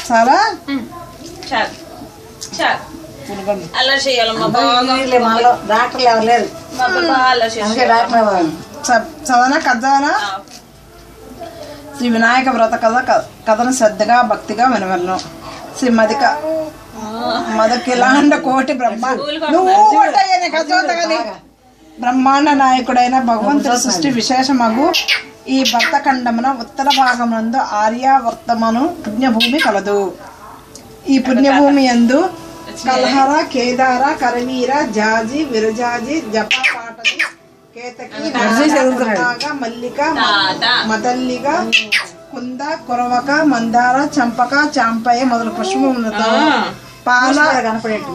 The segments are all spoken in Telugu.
చాలా అలా చేయాలమ్మా. డాక్టర్లు ఎవరు లేరు. చదవనా కథ చదవనా? శ్రీ వినాయక వ్రత కథను శ్రద్ధగా భక్తిగా వినవలను. శ్రీ మదకిలాండ కోటి బ్రహ్మాండ నాయకుడైన భగవంతుడి సృష్టి విశేషమగు ఈ భర్తఖండమున ఉత్తర భాగమునందు ఆర్యావర్తమను పుణ్యభూమి కలదు. ఈ పుణ్యభూమి యందు కల్హర, కేదార, కరవీర, జాజి, విరజాజి, జపాపాటలి, కేతకి, మల్లిక, మదల్లిగా, కుంద, కొరవక, మందార, చంపక, చాంపయ మొదలు పుష్పములతో పాల,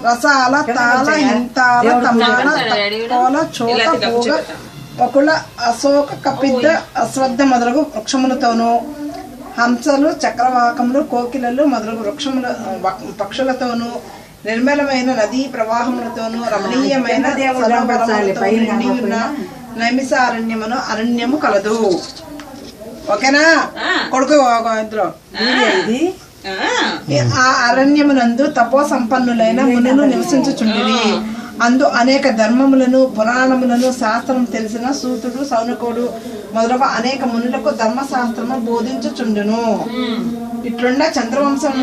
రసాల, తాళ, హింతాల, తమాల, తక్కోల, చోట, పూగ, పకుల, అశోక, కపిద్ద, అశ్వద్ధ మొదలగు వృక్షములతోనూ, హంసలు, చక్రవాకములు, కోకిలలు మొదలగు పక్షులతోనూ, నిర్మలమైన నదీ ప్రవాహములతోనూ, రమణీయమైన నైమిసారణ్యమును అరణ్యము కలదు. ఓకేనా కొడుకు? ఇందులో ఆ అరణ్యమునందు తపో సంపన్నులైన మునులు నివసించుచుండిరి. అందు అనేక ధర్మములను, పురాణములను, శాస్త్రం తెలిసిన సూతుడు, సౌనకుడు మొదలగు అనేక మునులకు ధర్మశాస్త్రము బోధించుచుండును. ఇట్లుండ చంద్రవంశం